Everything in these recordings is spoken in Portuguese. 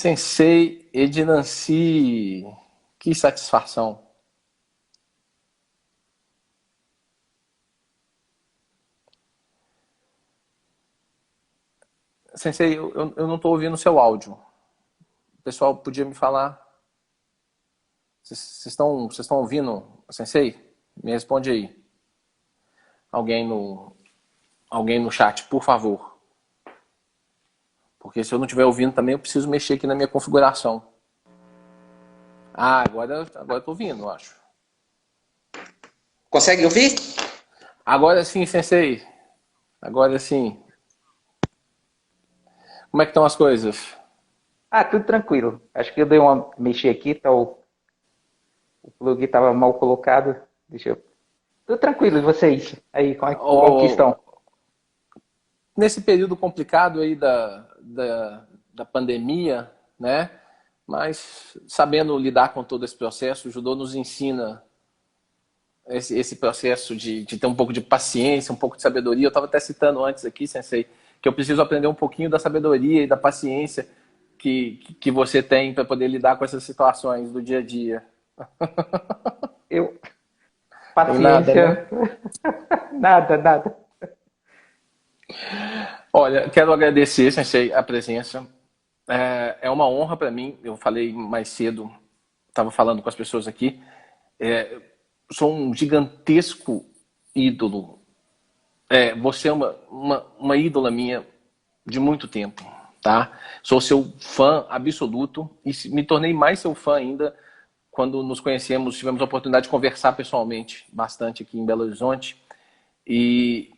Sensei Ednanci, que satisfação. Sensei, eu não estou ouvindo o seu áudio. O pessoal podia me falar. Vocês estão ouvindo, Sensei? Me responde aí. Alguém no, alguém no chat, por favor. Porque se eu não estiver ouvindo também, eu preciso mexer aqui na minha configuração. Ah, agora eu tô ouvindo, eu acho. Consegue ouvir? Agora sim, Sensei. Agora sim. Como é que estão as coisas? Ah, tudo tranquilo. Acho que eu dei uma mexer aqui, tá, o plug estava mal colocado. Deixa eu. Tudo tranquilo, e vocês? Aí, como que estão? Nesse período complicado aí da pandemia, né? Mas sabendo lidar com todo esse processo, o judô nos ensina esse processo de ter um pouco de paciência, um pouco de sabedoria. Eu estava até citando antes aqui, Sensei, que eu preciso aprender um pouquinho da sabedoria e da paciência que você tem para poder lidar com essas situações do dia a dia. Eu, Tem nada, né? paciência, nada, nada. Olha, quero agradecer, Sensei, a presença. É uma honra para mim. Eu falei mais cedo, estava falando com as pessoas aqui. É, sou um gigantesco ídolo. Você é uma ídola minha de muito tempo, tá? Sou seu fã absoluto e me tornei mais seu fã ainda quando nos conhecemos, tivemos a oportunidade de conversar pessoalmente bastante aqui em Belo Horizonte. E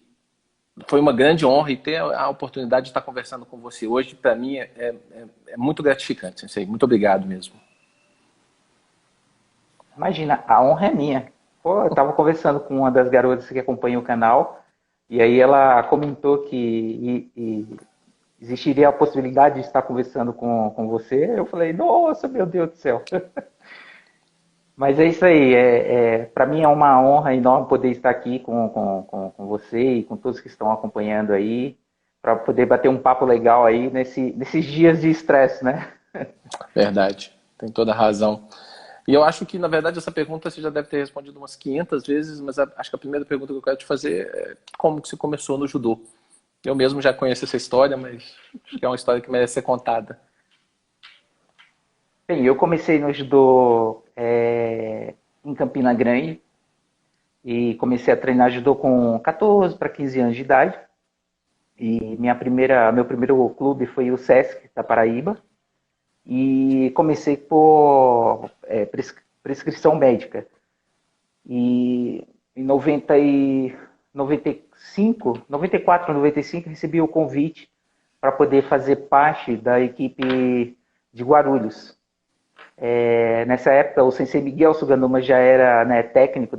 foi uma grande honra e ter a oportunidade de estar conversando com você hoje, para mim, é muito gratificante, Sensei. Muito obrigado mesmo. Imagina, a honra é minha. Pô, eu estava conversando com uma das garotas que acompanha o canal, e aí ela comentou que existiria a possibilidade de estar conversando com você. Eu falei, nossa, meu Deus do céu. Mas é isso aí. Para mim é uma honra enorme poder estar aqui com você e com todos que estão acompanhando aí, para poder bater um papo legal aí nesses dias de estresse, né? Verdade, tem toda a razão. E eu acho que, na verdade, essa pergunta você já deve ter respondido umas 500 vezes, mas acho que a primeira pergunta que eu quero te fazer é como que você começou no judô. Eu mesmo já conheço essa história, mas acho que é uma história que merece ser contada. Bem, eu comecei no judô em Campina Grande e comecei a treinar judô com 14 para 15 anos de idade. E meu primeiro clube foi o Sesc da Paraíba. E comecei por prescrição médica. E em 95, 94, 95, recebi o convite para poder fazer parte da equipe de Guarulhos. Nessa época, o Sensei Miguel Suganuma já era, né, técnico,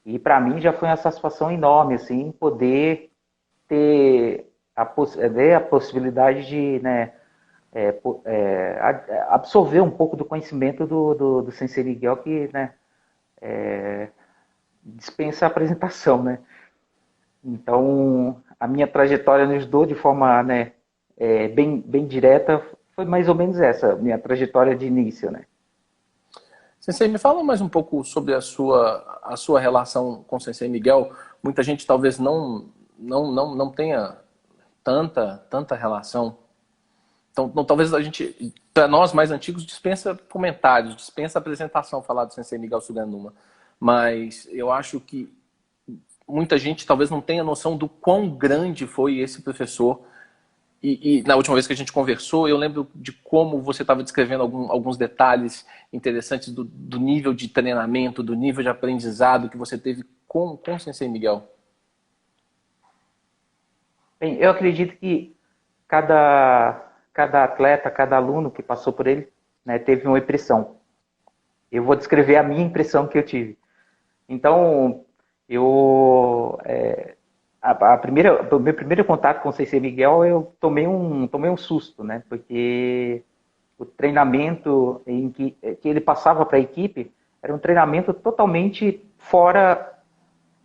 e para mim já foi uma satisfação enorme assim, poder ter a possibilidade de, né, absorver um pouco do conhecimento do Sensei Miguel, que, né, dispensa a apresentação, né? Então, a minha trajetória no judô, de forma, né, bem direta, foi mais ou menos essa, minha trajetória de início, né? Sensei, me fala mais um pouco sobre a sua relação com o Sensei Miguel. Muita gente talvez não tenha tanta relação. Então, talvez a gente, para nós mais antigos, dispensa comentários, dispensa apresentação falar do Sensei Miguel Suganuma. Mas eu acho que muita gente talvez não tenha noção do quão grande foi esse professor. E na última vez que a gente conversou, eu lembro de como você estava descrevendo alguns detalhes interessantes do nível de treinamento, do nível de aprendizado que você teve com o Sensei Miguel. Bem, eu acredito que cada atleta, cada aluno que passou por ele, né, teve uma impressão. Eu vou descrever a minha impressão que eu tive. Então, eu o meu primeiro contato com o Sensei Miguel, eu tomei um susto, né? Porque o treinamento que ele passava para a equipe era um treinamento totalmente fora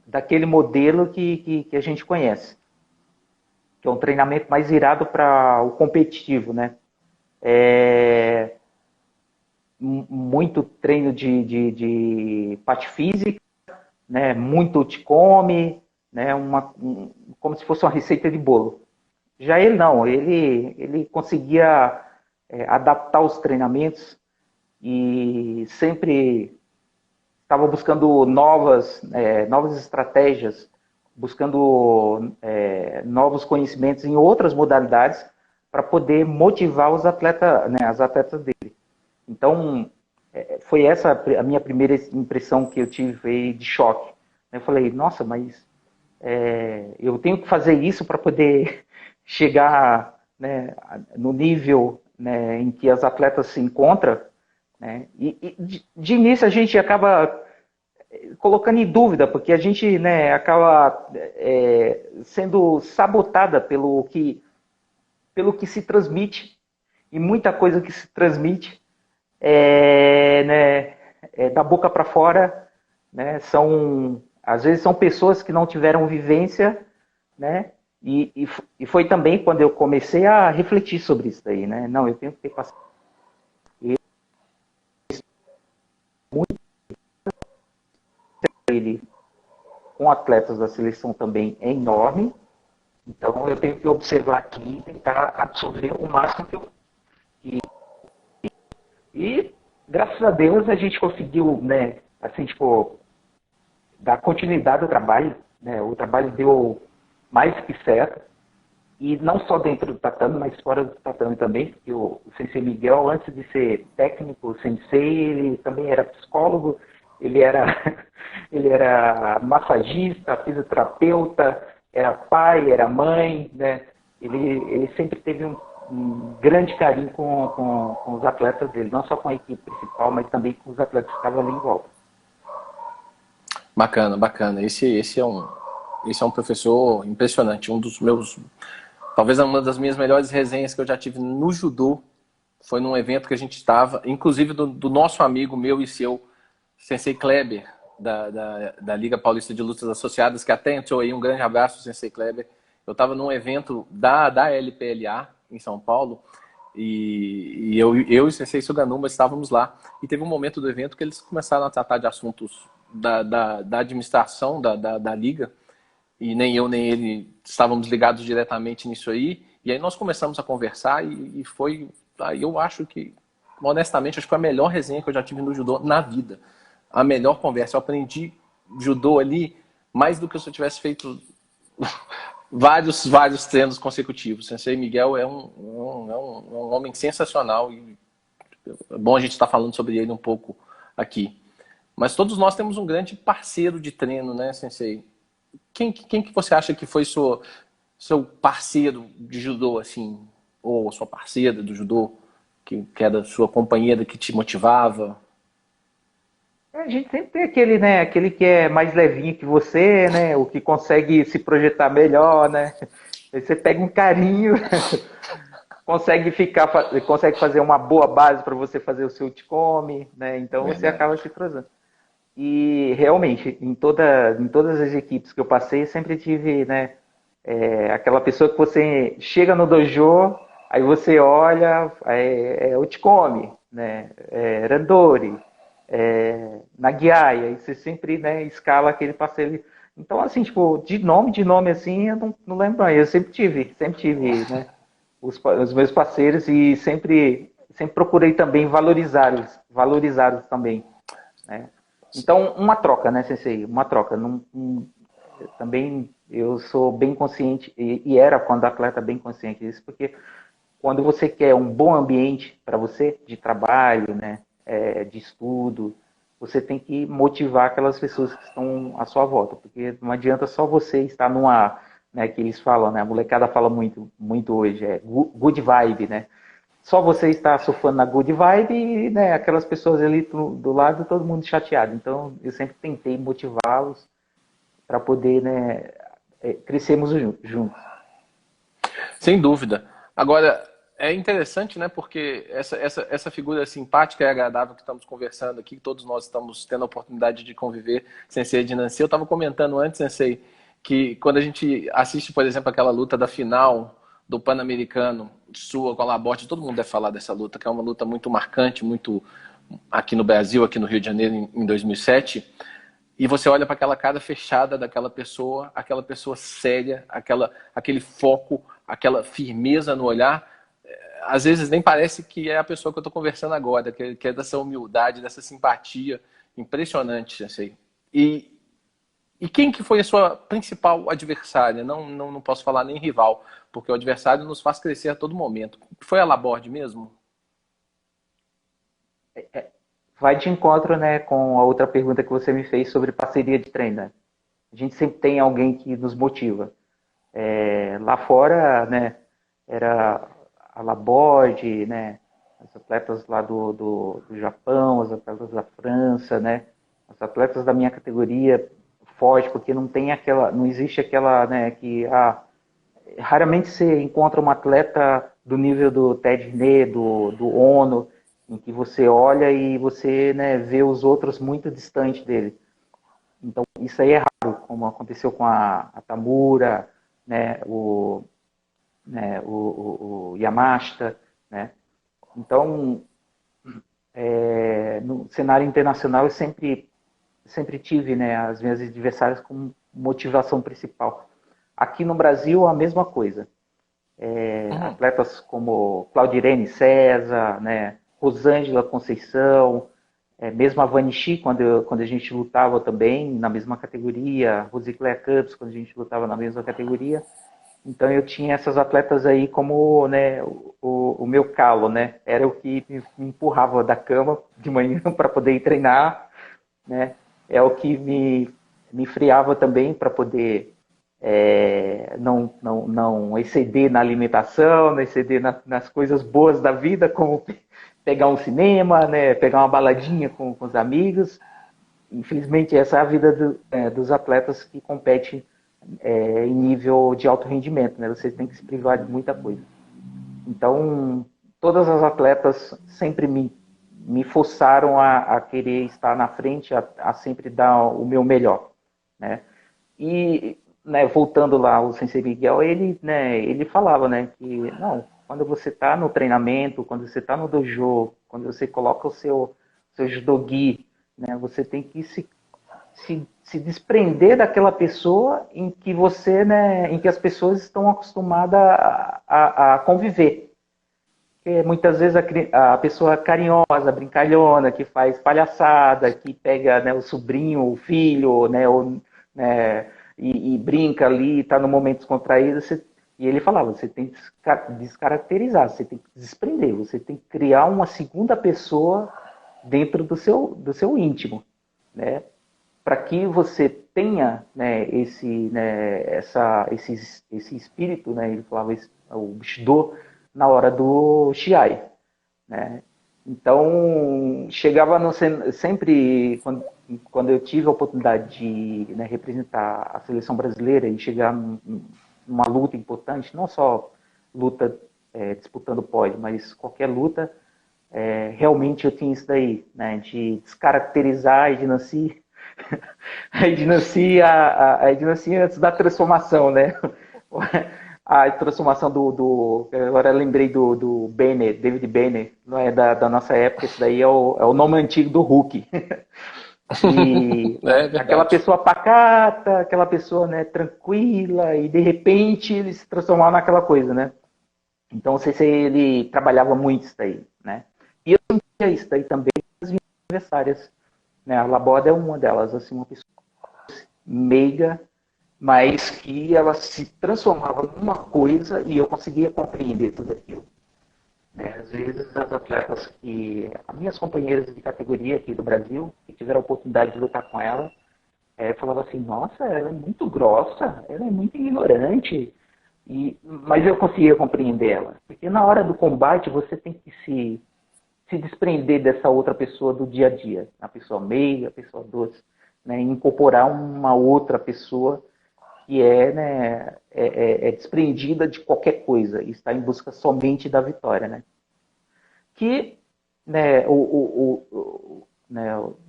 daquele modelo que a gente conhece, que é um treinamento mais virado para o competitivo, né? muito treino de parte física, né? Muito te come, né? Como se fosse uma receita de bolo. Já ele não, ele conseguia adaptar os treinamentos e sempre estava buscando novas estratégias, buscando novos conhecimentos em outras modalidades para poder motivar os atletas, né, as atletas dele. Então, foi essa a minha primeira impressão que eu tive de choque. Eu falei, nossa, mas eu tenho que fazer isso para poder chegar, né, no nível, né, em que as atletas se encontram, né? De início a gente acaba colocando em dúvida, porque a gente, né, acaba sendo sabotada pelo que se transmite, e muita coisa que se transmite né, da boca para fora, né, às vezes são pessoas que não tiveram vivência, né, e foi também quando eu comecei a refletir sobre isso daí, né, não, eu tenho que ter paciência. Ele com atletas da seleção também é enorme, então eu tenho que observar aqui e tentar absorver o máximo que eu. E graças a Deus a gente conseguiu, né, assim, tipo, dar continuidade ao trabalho, né? O trabalho deu mais que certo, e não só dentro do tatame, mas fora do tatame também, porque o Sensei Miguel, antes de ser técnico, sensei, ele também era psicólogo, ele era, ele era massagista, fisioterapeuta, era pai, era mãe, né? Ele sempre teve um grande carinho com os atletas dele, não só com a equipe principal, mas também com os atletas que estavam ali em volta. Bacana, bacana. Esse é um professor impressionante. Talvez uma das minhas melhores resenhas que eu já tive no judô foi num evento que a gente estava, inclusive do nosso amigo meu e seu, Sensei Kleber, da Liga Paulista de Lutas Associadas, que até entrou aí. Um grande abraço, Sensei Kleber. Eu estava num evento da LPLA em São Paulo, e eu e o Sensei Suganuma estávamos lá, e teve um momento do evento que eles começaram a tratar de assuntos da administração da liga, e nem eu nem ele estávamos ligados diretamente nisso aí, e aí nós começamos a conversar, e foi, aí eu acho que, honestamente, acho que foi a melhor resenha que eu já tive no judô na vida, a melhor conversa. Eu aprendi judô ali mais do que se eu tivesse feito vários treinos consecutivos. O Sensei Miguel é um homem sensacional, e é bom a gente estar falando sobre ele um pouco aqui. Mas todos nós temos um grande parceiro de treino, né, Sensei? Quem que você acha que foi seu parceiro de judô, assim, ou sua parceira do judô, que era sua companheira, que te motivava? A gente sempre tem aquele, né, aquele que é mais levinho que você, né, o que consegue se projetar melhor, né. Aí você pega um carinho, consegue fazer uma boa base para você fazer o seu Uchikome, né, então você Verdade. acaba se entrosando. E realmente, em todas as equipes que eu passei, sempre tive, né, aquela pessoa que você chega no dojo, aí você olha, Uchikome, né, Randori, Nagiai, aí você sempre, né, escala aquele parceiro. Então, assim, tipo, de nome assim, eu não lembro mais. Eu sempre tive, né, os meus parceiros, e sempre procurei também valorizá-los também, né. Então, uma troca, né, Sensei? Uma troca. Também eu sou bem consciente, e era quando atleta bem consciente disso, porque quando você quer um bom ambiente para você, de trabalho, né, de estudo, você tem que motivar aquelas pessoas que estão à sua volta, porque não adianta só você estar numa, né, que eles falam, né, a molecada fala muito, muito hoje, good vibe, né? Só você está surfando na good vibe e, né, aquelas pessoas ali do lado, todo mundo chateado. Então, eu sempre tentei motivá-los para poder, né, crescermos juntos. Sem dúvida. Agora, é interessante, né? Porque essa figura simpática e agradável que estamos conversando aqui, que todos nós estamos tendo a oportunidade de conviver, Sensei de Nancy. Eu estava comentando antes, Sensei, que quando a gente assiste, por exemplo, aquela luta da final do Pan-Americano, sua com a Laborde, todo mundo deve falar dessa luta, que é uma luta muito marcante, muito aqui no Brasil, aqui no Rio de Janeiro, em 2007. E você olha para aquela cara fechada daquela pessoa, aquela pessoa séria, aquele foco, aquela firmeza no olhar. Às vezes nem parece que é a pessoa que eu estou conversando agora, que é dessa humildade, dessa simpatia impressionante. Assim. E quem que foi a sua principal adversária? Não posso falar nem rival, porque o adversário nos faz crescer a todo momento. Foi a Laborde mesmo? Vai de encontro, né, com a outra pergunta que você me fez sobre parceria de treino. Né? A gente sempre tem alguém que nos motiva. Lá fora, né, era a Laborde, né, as atletas lá do Japão, as atletas da França, né, as atletas da minha categoria foge porque não existe aquela, né, raramente você encontra uma atleta do nível do Ted Rene, do Ono, em que você olha e você, né, vê os outros muito distante dele. Então, isso aí é raro, como aconteceu com a Tamura, né, o Yamashita, né? Então, no cenário internacional eu sempre tive, né, as minhas adversárias como motivação principal. Aqui no Brasil, a mesma coisa. Atletas como Claudirene César, né, Rosângela Conceição, mesmo a Vanishi, quando a gente lutava também na mesma categoria, Rosicléa Campos, quando a gente lutava na mesma categoria. Então eu tinha essas atletas aí como, né, o meu calo, né? Era o que me empurrava da cama de manhã para poder ir treinar, né? É o que me friava também para poder não exceder na alimentação, não exceder nas coisas boas da vida, como pegar um cinema, né? Pegar uma baladinha com os amigos. Infelizmente, essa é a vida dos atletas que competem em nível de alto rendimento, né? Você tem que se privar de muita coisa. Então, todas as atletas sempre me forçaram a querer estar na frente, a sempre dar o meu melhor, né? E, né, voltando lá, o Sensei Miguel, ele falava, né, que não, quando você está no treinamento, quando você está no dojo, quando você coloca o seu judogi, né, você tem que se desprender daquela pessoa em que você, né, em que as pessoas estão acostumadas a conviver. Porque muitas vezes a pessoa carinhosa, brincalhona, que faz palhaçada, que pega, né, o sobrinho, o filho, né, e brinca ali, está no momento descontraído, e ele falava, você tem que descaracterizar, você tem que desprender, você tem que criar uma segunda pessoa dentro do seu íntimo, né? Para que você tenha, né, esse espírito, né, ele falava o Bushido, na hora do Shiai, né? Então, chegava sempre, quando eu tive a oportunidade de, né, representar a seleção brasileira e chegar numa luta importante, não só luta disputando pódio, mas qualquer luta, realmente eu tinha isso daí, né, de descaracterizar a Ednancy, a Ednancy antes da transformação, né? A transformação agora eu lembrei do Banner, David Banner, não é da nossa época, esse daí é o nome antigo do Hulk. E aquela pessoa pacata, aquela pessoa, né, tranquila, e de repente ele se transformava naquela coisa, né? Então, não sei se ele trabalhava muito isso daí, né? E eu sentia isso daí também nas minhas adversárias, né? A Laboda é uma delas, assim, uma pessoa meiga, mas que ela se transformava numa coisa e eu conseguia compreender tudo aquilo. Às vezes as atletas as minhas companheiras de categoria aqui do Brasil, que tiveram a oportunidade de lutar com ela, falavam assim, nossa, ela é muito grossa, ela é muito ignorante, mas eu conseguia compreender ela. Porque na hora do combate você tem que se desprender dessa outra pessoa do dia a dia, a pessoa meiga, a pessoa doce, né, e incorporar uma outra pessoa que é desprendida de qualquer coisa e está em busca somente da vitória, né? Que, né,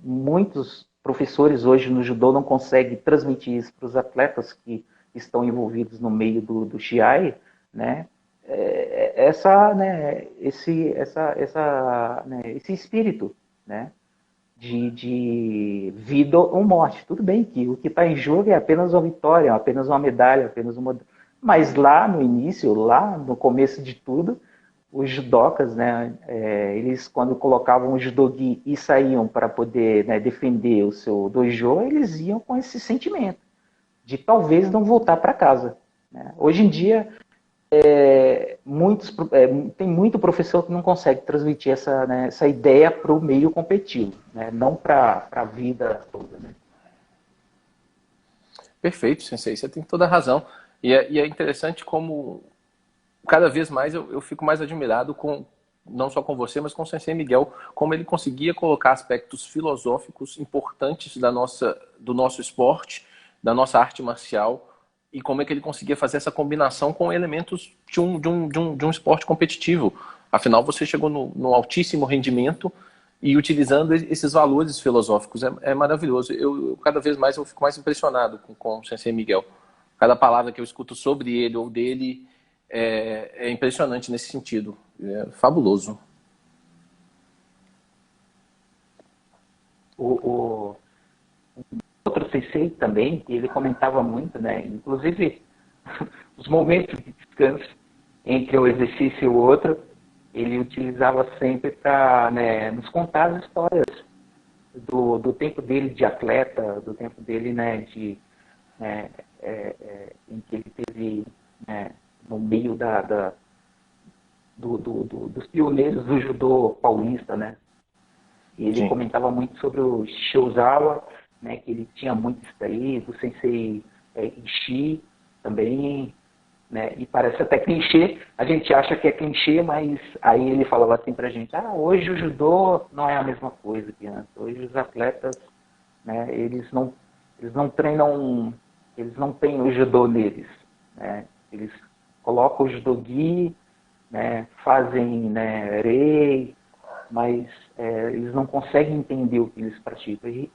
muitos professores hoje no judô não conseguem transmitir isso para os atletas que estão envolvidos no meio do Shiai, né? esse espírito, né, de vida ou morte. Tudo bem que o que está em jogo é apenas uma vitória, apenas uma medalha, apenas uma... Mas lá no início, lá no começo de tudo, os judocas, né, eles quando colocavam o judogi e saíam para poder, né, defender o seu dojo, eles iam com esse sentimento de talvez não voltar para casa, né? Hoje em dia, tem muito professor que não consegue transmitir essa, né, essa ideia para o meio competitivo, né, não para a vida toda. Né? Perfeito, Sensei, você tem toda a razão. E é interessante como cada vez mais eu fico mais admirado com, não só com você, mas com o Sensei Miguel, como ele conseguia colocar aspectos filosóficos importantes do nosso esporte, da nossa arte marcial, e como é que ele conseguia fazer essa combinação com elementos de um esporte competitivo. Afinal, você chegou no altíssimo rendimento e utilizando esses valores filosóficos. É maravilhoso. Cada vez mais eu fico mais impressionado com o Sensei Miguel. Cada palavra que eu escuto sobre ele ou dele é impressionante nesse sentido. É fabuloso. O outro sensei também, ele comentava muito, né? Inclusive, os momentos de descanso entre um exercício e o outro, ele utilizava sempre para, né, nos contar as histórias do tempo dele de atleta, do tempo dele, né, em que ele teve, né, no meio dos pioneiros do judô paulista, né? E ele Sim. comentava muito sobre o Shozawa, né, que ele tinha muito isso daí, do sensei Ishii também, né, e parece até clichê, a gente acha que é clichê, mas aí ele falava assim pra gente, hoje o judô não é a mesma coisa que antes, hoje os atletas, né, eles não treinam, eles não têm o judô neles, né, eles colocam o judogi, né, fazem, né, rei, mas eles não conseguem entender o que eles praticam. E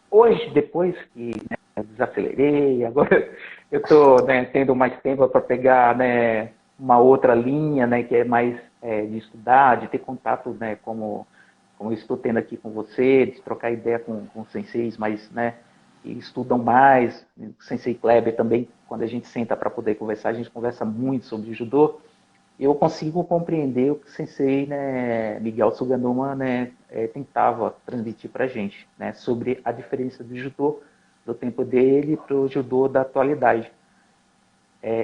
hoje, depois que, né, eu desacelerei, agora eu estou, né, tendo mais tempo para pegar, né, uma outra linha, né, que é mais de estudar, de ter contato, né, como eu estou tendo aqui com você, de trocar ideia com senseis mais, né, que estudam mais, o sensei Kleber também, quando a gente senta para poder conversar, a gente conversa muito sobre judô. Eu consigo compreender o que o sensei, né, Miguel Suganuma, né, tentava transmitir para a gente, né, sobre a diferença do judô do tempo dele para o judô da atualidade.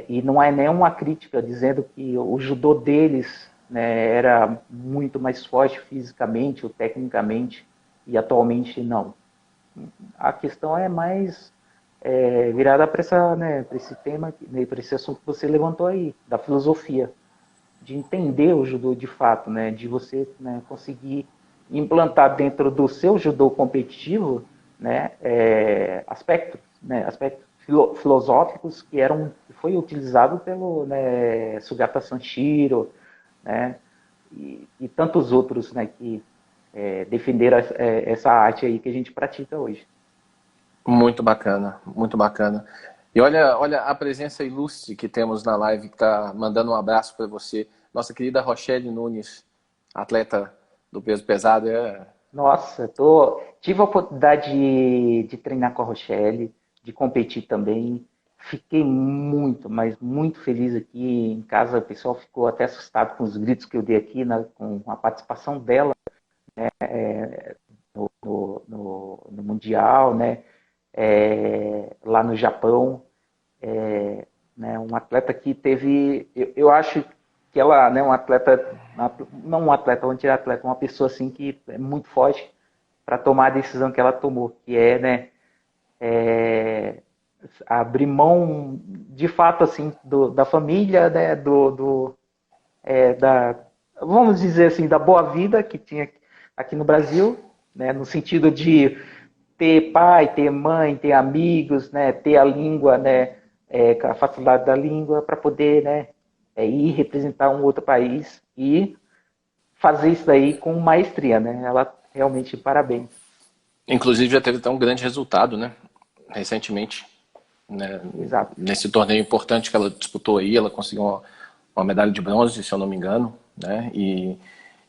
E não é nenhuma crítica dizendo que o judô deles, né, era muito mais forte fisicamente ou tecnicamente e atualmente não. A questão é mais virada para né, esse tema, né, para esse assunto que você levantou aí, da filosofia, de entender o judô de fato, né, de você, né, conseguir implantar dentro do seu judô competitivo, né, aspectos filosóficos que foi utilizado pelo, né, Sugata Sanshiro, né, e tantos outros, né, que defenderam essa arte aí que a gente pratica hoje. Muito bacana, muito bacana. E olha a presença ilustre que temos na live, que está mandando um abraço para você. Nossa querida Rochelle Nunes, atleta do peso pesado. Nossa, tive a oportunidade de treinar com a Rochelle, de competir também. Fiquei muito, mas muito feliz aqui em casa. O pessoal ficou até assustado com os gritos que eu dei aqui, com a participação dela no Mundial, né? Lá no Japão. Né? Um atleta que teve, eu acho que ela, né, um atleta, não um atleta, um atleta, uma pessoa assim que é muito forte para tomar a decisão que ela tomou, que é, né, abrir mão de fato assim da família, né, vamos dizer assim, da boa vida que tinha aqui no Brasil, né, no sentido de ter pai, ter mãe, ter amigos, né, ter a língua, né, a facilidade da língua para poder, né, ir representar um outro país e fazer isso daí com maestria, né? Ela realmente parabéns. Inclusive já teve até um grande resultado, né? Recentemente, né? Exato. Nesse torneio importante que ela disputou aí, ela conseguiu uma medalha de bronze, se eu não me engano, né? E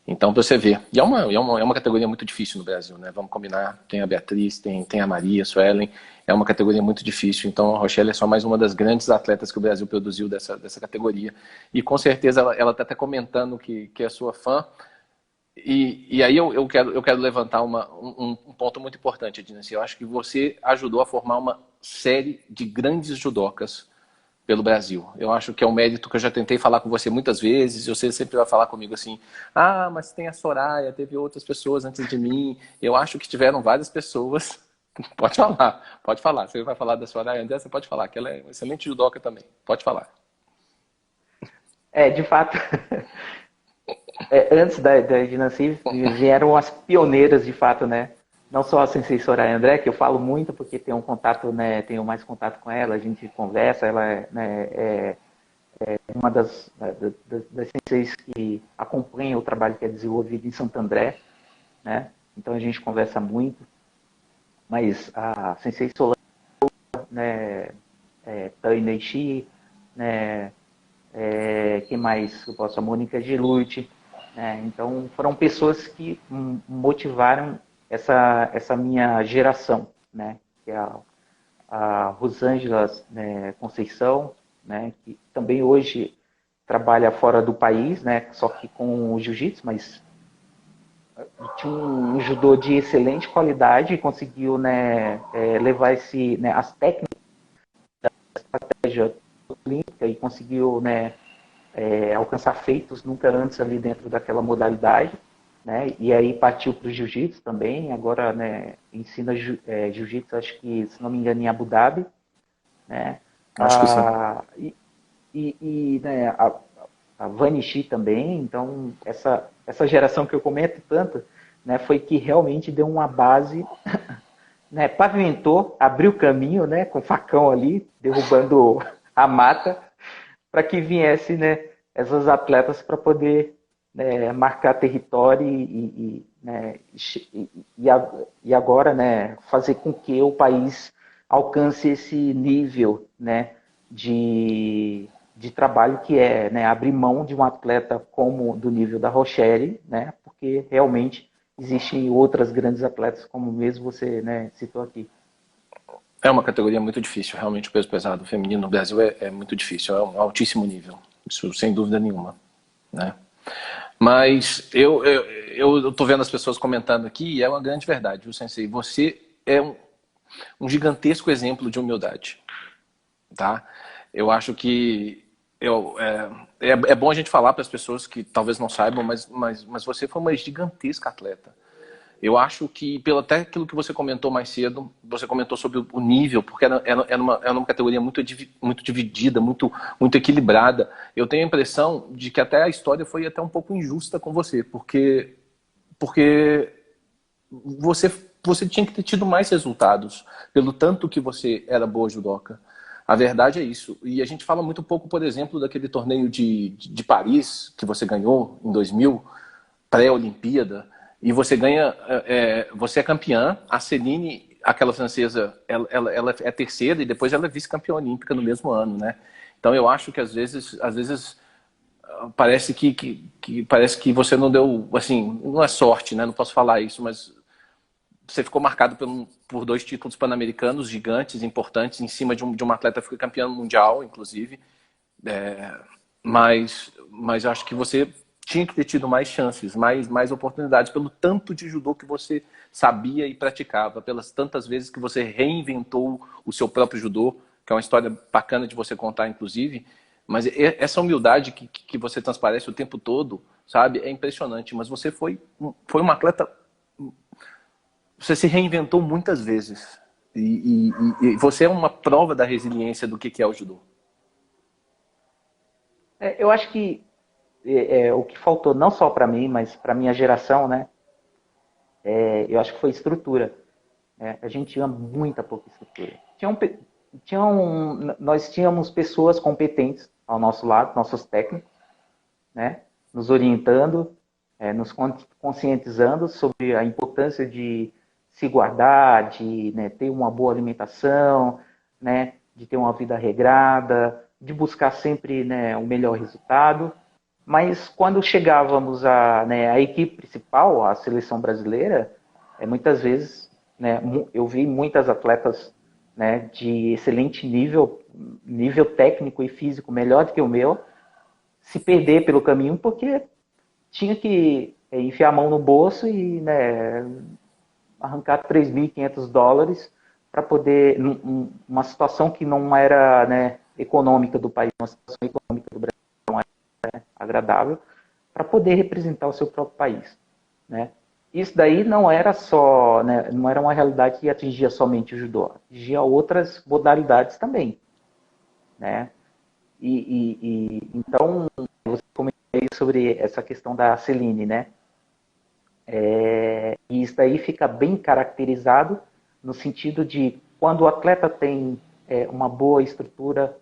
então pra você ver. E é uma categoria muito difícil no Brasil, né? Vamos combinar. Tem a Beatriz, tem a Maria, a Suelen. É uma categoria muito difícil. Então a Rochelle é só mais uma das grandes atletas que o Brasil produziu dessa categoria. E com certeza ela tá até comentando que é sua fã. E aí eu quero levantar um ponto muito importante, Edna. Assim, eu acho que você ajudou a formar uma série de grandes judocas pelo Brasil. Eu acho que é um mérito que eu já tentei falar com você muitas vezes, e você sempre vai falar comigo assim, ah, mas tem a Soraya, teve outras pessoas antes de mim. Eu acho que tiveram várias pessoas. Pode falar, pode falar. Você vai falar da Soraya André, você pode falar, que ela é uma excelente judoca também. Pode falar. De fato, antes da Edna vieram as pioneiras, de fato, né? Não só a Sensei Soraya André, que eu falo muito porque tenho um contato, né? Tenho mais contato com ela, a gente conversa, ela é uma das senseis que acompanha o trabalho que é desenvolvido em Santo André, né? Então a gente conversa muito, mas a Sensei Solana, né? Taina Ishii, né? Quem mais eu posso? A Mônica Gelucci, né? Então foram pessoas que motivaram essa minha geração, né? Que é a Rosângela, né, Conceição, né? Que também hoje trabalha fora do país, né? Só que com o jiu-jitsu, mas tinha um judô de excelente qualidade e conseguiu, né, levar as técnicas da estratégia olímpica e conseguiu, né, alcançar feitos nunca antes ali dentro daquela modalidade, né? E aí partiu para o jiu-jitsu também, agora, né, ensina jiu-jitsu, acho que, se não me engano, em Abu Dhabi, né? Acho que sim. Né, a Vanishi também, então essa geração que eu comento tanto, né, foi que realmente deu uma base, né, pavimentou, abriu caminho, né, com o facão ali, derrubando a mata, para que viesse, né, essas atletas para poder, né, marcar território né, e agora, né, fazer com que o país alcance esse nível, né, de trabalho que é, né, abrir mão de um atleta como do nível da Rochelle, né, porque realmente existem outras grandes atletas, como mesmo você, né, citou aqui. É uma categoria muito difícil, realmente o peso pesado feminino no Brasil é muito difícil, é um altíssimo nível, isso sem dúvida nenhuma, né? Mas eu tô vendo as pessoas comentando aqui e é uma grande verdade, viu, Sensei? Você é um gigantesco exemplo de humildade, tá? Eu acho que é bom a gente falar para as pessoas que talvez não saibam, mas você foi uma gigantesca atleta. Eu acho que, pelo até aquilo que você comentou mais cedo, você comentou sobre o nível, porque era uma categoria muito dividida, muito equilibrada. Eu tenho a impressão de que até a história foi até um pouco injusta com você, porque você, você tinha que ter tido mais resultados, pelo tanto que você era boa judoca. A verdade é isso. E a gente fala muito pouco, por exemplo, daquele torneio de Paris, que você ganhou em 2000, pré-Olimpíada, e você ganha, você é campeã, a Celine, aquela francesa, ela é terceira e depois ela é vice-campeã olímpica no mesmo ano, né? Então eu acho que às vezes parece que você não deu, assim, não é sorte, né? Não posso falar isso, mas você ficou marcado por dois títulos pan-americanos gigantes, importantes, em cima de uma atleta que foi campeã mundial, inclusive. Mas eu acho que você tinha que ter tido mais chances, mais oportunidades, pelo tanto de judô que você sabia e praticava, pelas tantas vezes que você reinventou o seu próprio judô, que é uma história bacana de você contar, inclusive. Mas essa humildade que você transparece o tempo todo, sabe, é impressionante. Mas você foi uma atleta, você se reinventou muitas vezes. E você é uma prova da resiliência do que é o judô. Eu acho que o que faltou, não só para mim, mas para minha geração, né? Eu acho que foi estrutura. Né? A gente tinha muita pouca estrutura. Nós tínhamos pessoas competentes ao nosso lado, nossos técnicos, né? Nos orientando, nos conscientizando sobre a importância de se guardar, de, né, ter uma boa alimentação, né, de ter uma vida regrada, de buscar sempre, né, o melhor resultado. Mas quando chegávamos à equipe principal, a seleção brasileira, muitas vezes, né, eu vi muitas atletas, né, de excelente nível técnico e físico melhor do que o meu, se perder pelo caminho porque tinha que enfiar a mão no bolso e, né, arrancar US$ 3.500 para poder, uma situação que não era, né, econômica do país, uma situação econômica do Brasil não era agradável, para poder representar o seu próprio país, né? Isso daí não era só, né, não era uma realidade que atingia somente o judô, atingia outras modalidades também, né? Então, você comentou sobre essa questão da Celine, né? E isso daí fica bem caracterizado no sentido de quando o atleta tem uma boa estrutura,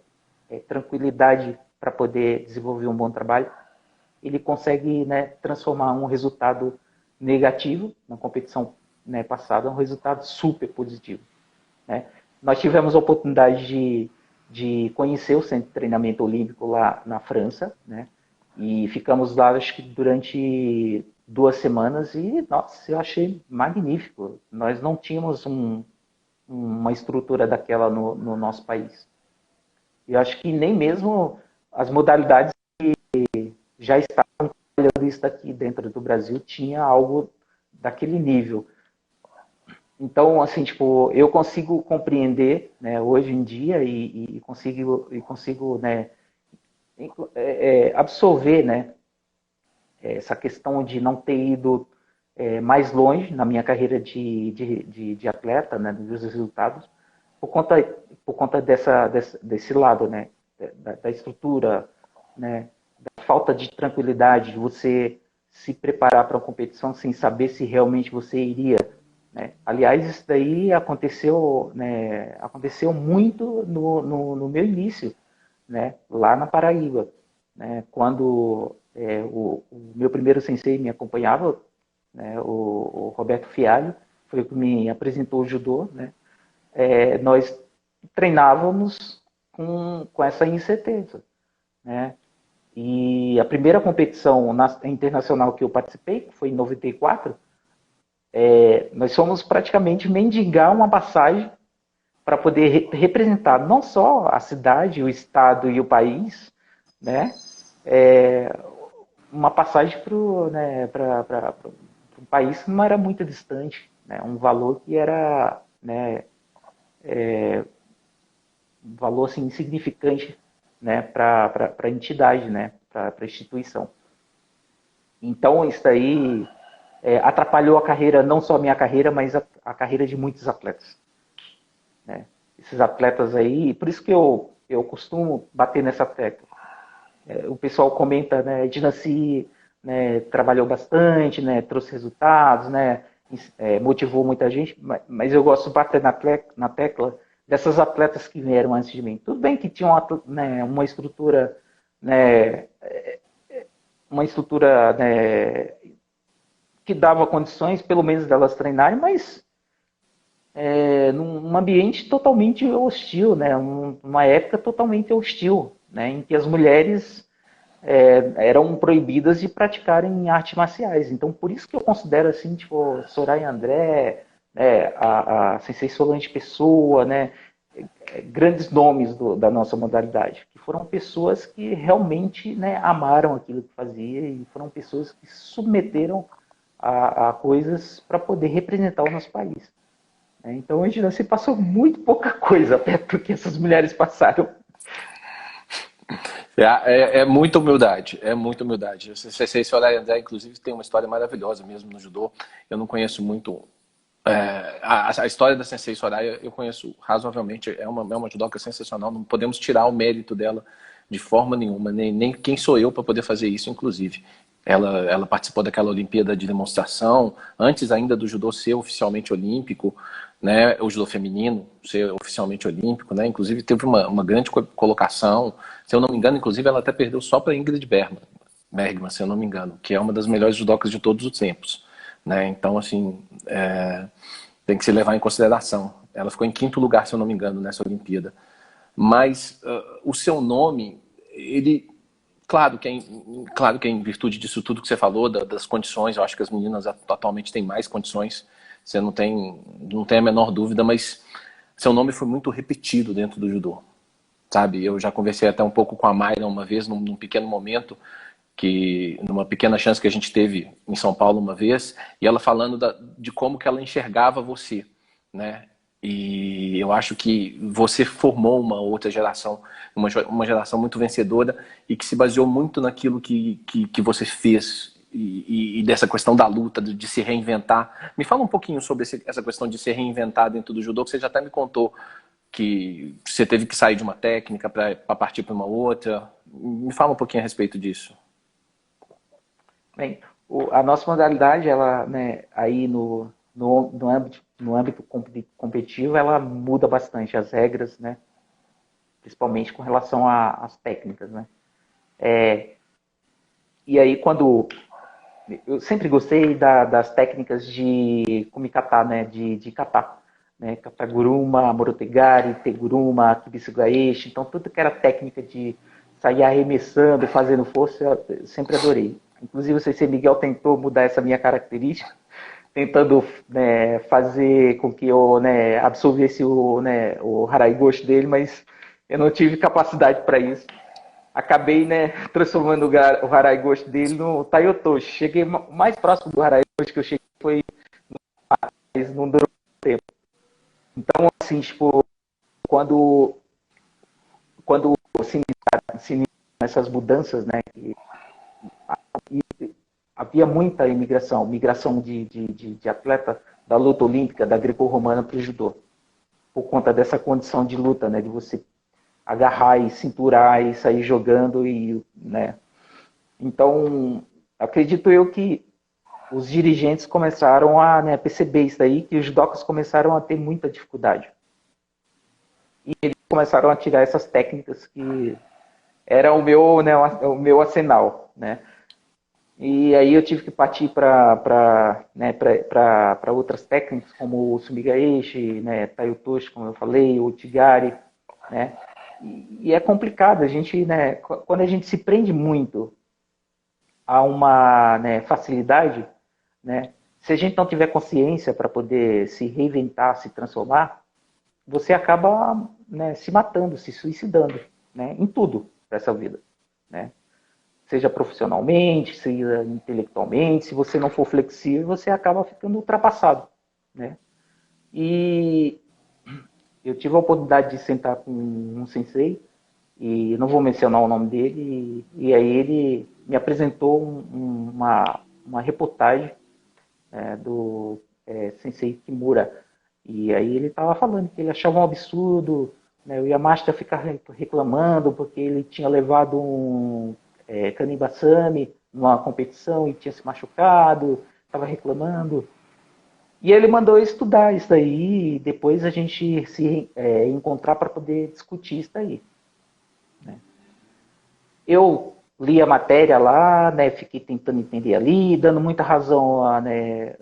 tranquilidade para poder desenvolver um bom trabalho, ele consegue, né, transformar um resultado negativo na competição, né, passada em um resultado super positivo, né? Nós tivemos a oportunidade de conhecer o centro de treinamento olímpico lá na França, né? E ficamos lá, acho que durante 2 semanas e, nossa, eu achei magnífico. Nós não tínhamos uma estrutura daquela no nosso país. E eu acho que nem mesmo as modalidades que já estavam trabalhando isso aqui dentro do Brasil tinha algo daquele nível. Então, assim, tipo, eu consigo compreender, né, hoje em dia e consigo, né, absorver, né, essa questão de não ter ido mais longe na minha carreira de atleta, né, dos resultados, por conta, desse lado, né, da estrutura, né, da falta de tranquilidade, de você se preparar para uma competição sem saber se realmente você iria, né? Aliás, isso daí aconteceu, né, aconteceu muito no meu início, né, lá na Paraíba, né, quando o meu primeiro sensei me acompanhava, né, o Roberto Fialho, foi o que me apresentou o judô, né, nós treinávamos com essa incerteza, né, e a primeira competição internacional que eu participei, que foi em 94, nós fomos praticamente mendigar uma passagem para poder representar não só a cidade, o estado e o país, né, uma passagem para um país que não era muito distante, né, um valor que era, né, um valor assim, insignificante, né, para a entidade, né, para a instituição. Então, isso aí atrapalhou a carreira, não só a minha carreira, mas a carreira de muitos atletas, né? Esses atletas aí, por isso que eu costumo bater nessa tecla. O pessoal comenta, né, Dinassi, né, trabalhou bastante, né, trouxe resultados, né, motivou muita gente, mas eu gosto de bater na tecla dessas atletas que vieram antes de mim. Tudo bem que tinham, né, uma estrutura, né, né, que dava condições, pelo menos, delas treinarem, mas num ambiente totalmente hostil, né, uma época totalmente hostil, né, em que as mulheres eram proibidas de praticarem artes marciais. Então, por isso que eu considero assim, tipo, Soraya André, a Sensei Solange Pessoa, né, grandes nomes da nossa modalidade, que foram pessoas que realmente, né, amaram aquilo que fazia e foram pessoas que se submeteram a coisas para poder representar o nosso país. Então, hoje se passou muito pouca coisa perto do que essas mulheres passaram. É muita humildade, é muita humildade. Sensei Soraya André, inclusive, tem uma história maravilhosa mesmo no judô. Eu não conheço muito a história da Sensei Soraya, eu conheço razoavelmente. É uma judoca sensacional, não podemos tirar o mérito dela de forma nenhuma, nem quem sou eu para poder fazer isso, inclusive. Ela participou daquela Olimpíada de demonstração, antes ainda do judô ser oficialmente olímpico, né, o judô feminino ser oficialmente olímpico, né, inclusive teve uma grande colocação, se eu não me engano, inclusive ela até perdeu só para Ingrid Bergman, se eu não me engano, que é uma das melhores judocas de todos os tempos, né, então assim, tem que se levar em consideração. Ela ficou em 5º lugar, se eu não me engano, nessa Olimpíada. mas o seu nome, ele, claro que é em virtude disso tudo que você falou, das condições, eu acho que as meninas atualmente têm mais condições, você não tem a menor dúvida, mas seu nome foi muito repetido dentro do judô, sabe? Eu já conversei até um pouco com a Mayra uma vez, num pequeno momento, numa pequena chance que a gente teve em São Paulo uma vez, e ela falando de como que ela enxergava você, né? E eu acho que você formou uma outra geração, uma geração muito vencedora e que se baseou muito naquilo que você fez e dessa questão da luta, de se reinventar. Me fala um pouquinho sobre essa questão de se reinventar dentro do judô, que você já até me contou que você teve que sair de uma técnica para partir para uma outra. Me fala um pouquinho a respeito disso. Bem, a nossa modalidade, ela, né, aí no âmbito competitivo, ela muda bastante as regras, né, principalmente com relação às técnicas, né. E aí, quando eu sempre gostei das técnicas de kumikata, né, de kata, né, kataguruma, morotegari, teguruma, kibisugaeshi, então tudo que era técnica de sair arremessando, fazendo força, eu sempre adorei. Inclusive, o Sensei Miguel tentou mudar essa minha característica, tentando, né, fazer com que eu, né, absorvesse o Harai Goshi dele, mas eu não tive capacidade para isso. Acabei, né, transformando o Harai Goshi dele no Taiotoshi. Cheguei mais próximo do Harai Goshi que eu cheguei foi, mas não durou tempo. Então, assim, tipo, quando se iniciaram essas mudanças, né, havia muita migração de atleta da luta olímpica, da greco-romana para o judô, por conta dessa condição de luta, né, de você agarrar e cinturar e sair jogando, e, né. Então, acredito eu que os dirigentes começaram a, né, perceber isso aí, que os judocas começaram a ter muita dificuldade. E eles começaram a tirar essas técnicas que era o meu arsenal, né. E aí eu tive que partir para outras técnicas, como o Sumigaeshi, né, Taiotoshi, como eu falei, o Tigari, né. E é complicado, a gente, né, quando a gente se prende muito a uma, né, facilidade, né, se a gente não tiver consciência para poder se reinventar, se transformar, você acaba, né, se matando, se suicidando, né, em tudo dessa vida, né? Seja profissionalmente, seja intelectualmente, se você não for flexível, você acaba ficando ultrapassado, né? E eu tive a oportunidade de sentar com um sensei, e não vou mencionar o nome dele, e aí ele me apresentou uma reportagem do sensei Kimura. E aí ele estava falando que ele achava um absurdo, né, o Yamashita ficar reclamando porque ele tinha levado um Kanibasami numa competição e tinha se machucado, estava reclamando. E ele mandou eu estudar isso aí, e depois a gente se encontrar para poder discutir isso aí. Né? Eu li a matéria lá, né, fiquei tentando entender ali, dando muita razão a, né,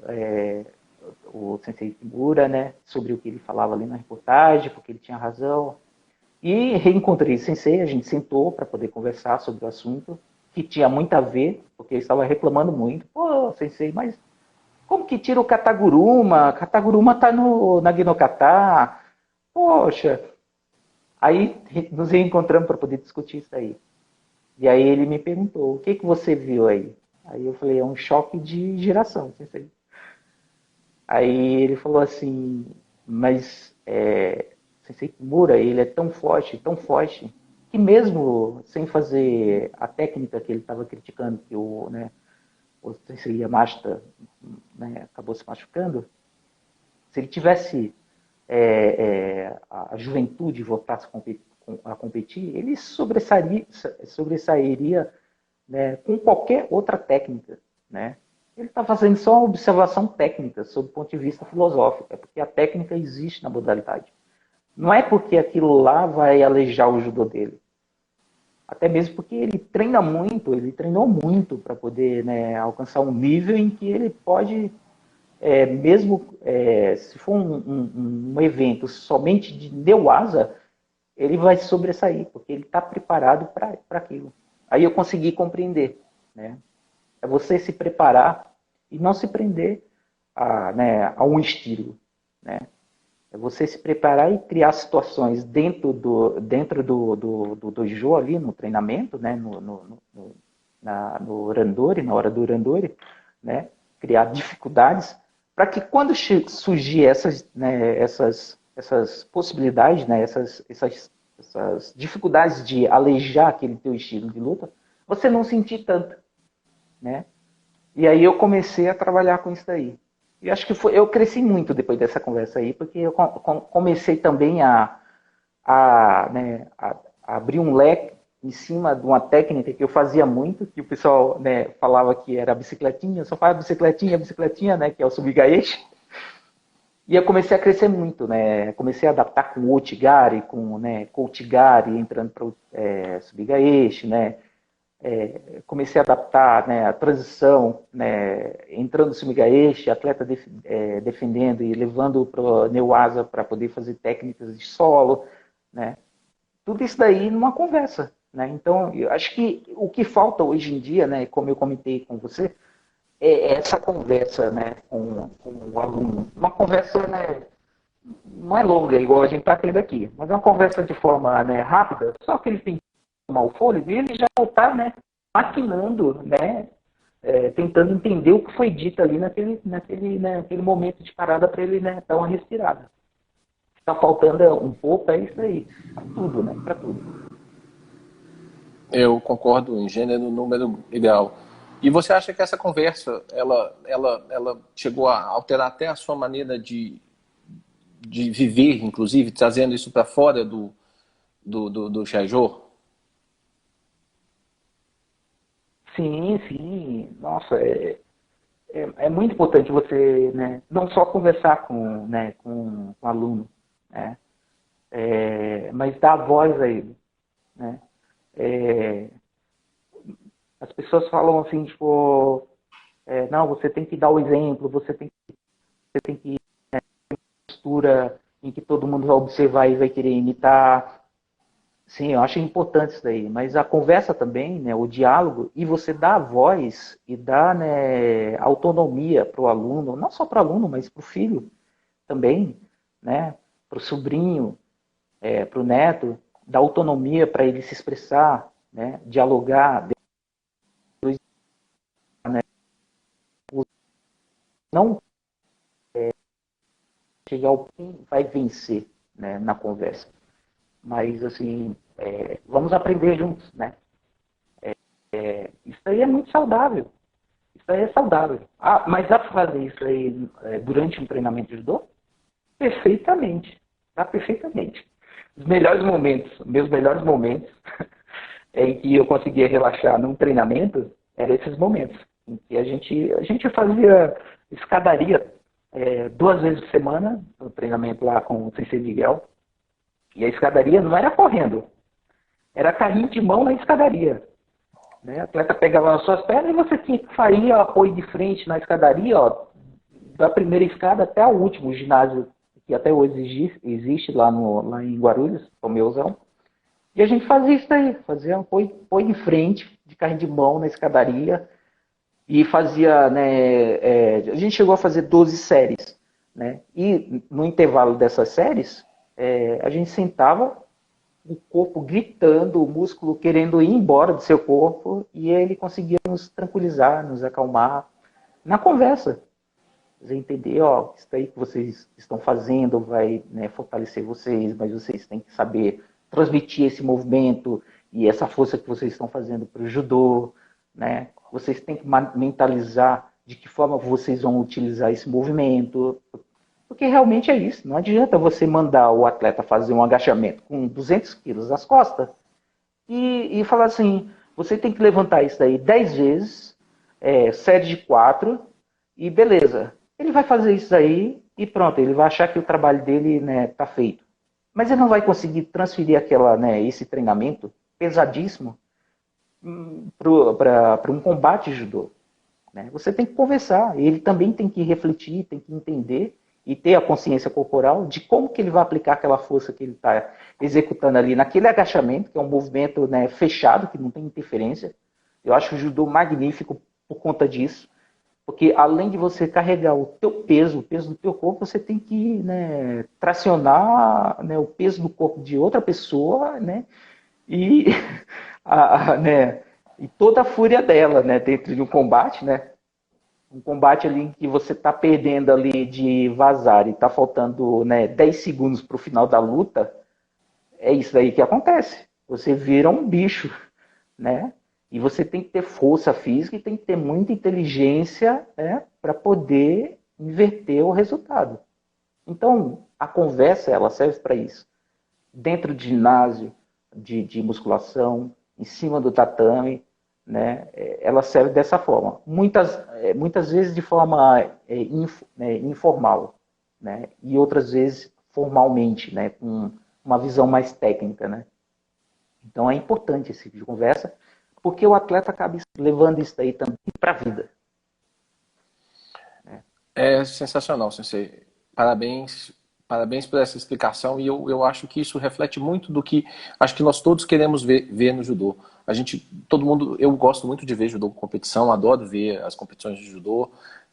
o Sensei Kimura, né, sobre o que ele falava ali na reportagem, porque ele tinha razão. E reencontrei o Sensei, a gente sentou para poder conversar sobre o assunto, que tinha muito a ver, porque ele estava reclamando muito. Pô, Sensei, mas como que tira o Kataguruma? Kataguruma tá na Ginokata. Poxa. Aí nos reencontramos para poder discutir isso aí. E aí ele me perguntou, o que você viu aí? Aí eu falei, é um choque de geração, Sensei. Aí ele falou assim, mas Sensei Kimura, ele é tão forte, que mesmo sem fazer a técnica que ele estava criticando, que o Sensei Yamashita, né, acabou se machucando, se ele tivesse a juventude voltasse a competir, ele sobressairia, né, com qualquer outra técnica, né? Ele está fazendo só uma observação técnica, sob o ponto de vista filosófico, é porque a técnica existe na modalidade. Não é porque aquilo lá vai aleijar o judô dele. Até mesmo porque ele treinou muito para poder, né, alcançar um nível em que ele pode, mesmo se for um evento somente de Neuasa, ele vai sobressair, porque ele está preparado para aquilo. Aí eu consegui compreender, né? É você se preparar e não se prender a um estilo, né? É você se preparar e criar situações dentro do dojo ali, no treinamento, né? No randori, na hora do randori, né? Criar dificuldades para que quando surgir essas possibilidades, né? Essas dificuldades de alejar aquele teu estilo de luta, você não sentir tanto, né? E aí eu comecei a trabalhar com isso daí. E acho que eu cresci muito depois dessa conversa aí, porque eu comecei também a abrir um leque em cima de uma técnica que eu fazia muito, que o pessoal, né, falava que era bicicletinha, só faz bicicletinha, né, que é o Subigaeshi. E eu comecei a crescer muito, né? Comecei a adaptar com o Outigari, com, né, Koutigari, entrando para o Subigaeshi, né? Comecei a adaptar, né, a transição, né, entrando no Sumigaeshi, atleta defendendo e levando para o Neuasa para poder fazer técnicas de solo, né? Tudo isso daí numa conversa, né? Então, eu acho que o que falta hoje em dia, né, como eu comentei com você, é essa conversa, né, com o aluno. Uma conversa, né, não é longa, igual a gente está tendo aqui, mas é uma conversa de forma, né, rápida, só que ele tem que tomar o fôlego e ele já está, né, maquinando, né, tentando entender o que foi dito ali naquele momento de parada para ele, né, dar uma respirada. Está faltando um pouco, é isso aí. Para tudo, né? Para tudo. Eu concordo em gênero, número, ideal. E você acha que essa conversa, ela chegou a alterar até a sua maneira de viver, inclusive, trazendo isso para fora do Shaijo? Sim, sim. Nossa, é muito importante você, né, não só conversar com o aluno, né, mas dar voz a ele, né. É, as pessoas falam assim, tipo, não, você tem que dar o exemplo, você tem que postura em que todo mundo vai observar e vai querer imitar. Sim, eu acho importante isso daí, mas a conversa também, né, o diálogo, e você dá a voz e dá, né, autonomia para o aluno, não só para o aluno, mas para o filho também, né, para o sobrinho, para o neto, dá autonomia para ele se expressar, né, dialogar, né, não chegar ao fim, vai vencer, né, na conversa, mas assim, vamos aprender juntos, né? Isso aí é muito saudável. Isso aí é saudável. Ah, mas dá para fazer isso aí durante um treinamento de judô? Perfeitamente. Dá perfeitamente. Os melhores momentos, meus melhores momentos, em que eu conseguia relaxar num treinamento, eram esses momentos. Em que a gente fazia escadaria 2 vezes por semana, no treinamento lá com o Sensei Miguel. E a escadaria não era correndo, era carrinho de mão na escadaria. Né? O atleta pegava nas suas pernas e você tinha que fazer apoio de frente na escadaria, ó, da primeira escada até o último ginásio, que até hoje existe lá em Guarulhos, o meuzão. E a gente fazia isso aí, fazia apoio de frente, de carrinho de mão na escadaria, e fazia, né, a gente chegou a fazer 12 séries. Né? E no intervalo dessas séries, a gente sentava o corpo gritando, o músculo querendo ir embora do seu corpo, e ele conseguia nos tranquilizar, nos acalmar na conversa. Você entender, ó, isso aí que vocês estão fazendo vai, né, fortalecer vocês, mas vocês têm que saber transmitir esse movimento e essa força que vocês estão fazendo para o judô, né? Vocês têm que mentalizar de que forma vocês vão utilizar esse movimento, porque realmente é isso. Não adianta você mandar o atleta fazer um agachamento com 200 quilos nas costas e falar assim, você tem que levantar isso daí 10 vezes, série de 4, e beleza. Ele vai fazer isso aí e pronto, ele vai achar que o trabalho dele, né, tá feito. Mas ele não vai conseguir transferir esse treinamento pesadíssimo para um combate judô. Né? Você tem que conversar, ele também tem que refletir, tem que entender e ter a consciência corporal de como que ele vai aplicar aquela força que ele está executando ali naquele agachamento, que é um movimento, né, fechado, que não tem interferência. Eu acho o judô magnífico por conta disso, porque além de você carregar o teu peso, o peso do teu corpo, você tem que, né, tracionar, né, o peso do corpo de outra pessoa, né, e, né, e toda a fúria dela, né, dentro de um combate, né, um combate ali em que você está perdendo ali de vazar e está faltando, né, 10 segundos para o final da luta, é isso aí que acontece. Você vira um bicho, né? E você tem que ter força física e tem que ter muita inteligência, né, para poder inverter o resultado. Então, a conversa ela serve para isso. Dentro do ginásio, de musculação, em cima do tatame, né, ela serve dessa forma. Muitas vezes de forma informal, né, e outras vezes formalmente, né, com uma visão mais técnica, né. Então é importante esse tipo de conversa, porque o atleta acaba levando isso daí também para a vida. É sensacional, Sensei. Parabéns, parabéns por essa explicação. E eu acho que isso reflete muito do que acho que nós todos queremos ver no judô. A gente, todo mundo, eu gosto muito de ver judô competição, adoro ver as competições de judô.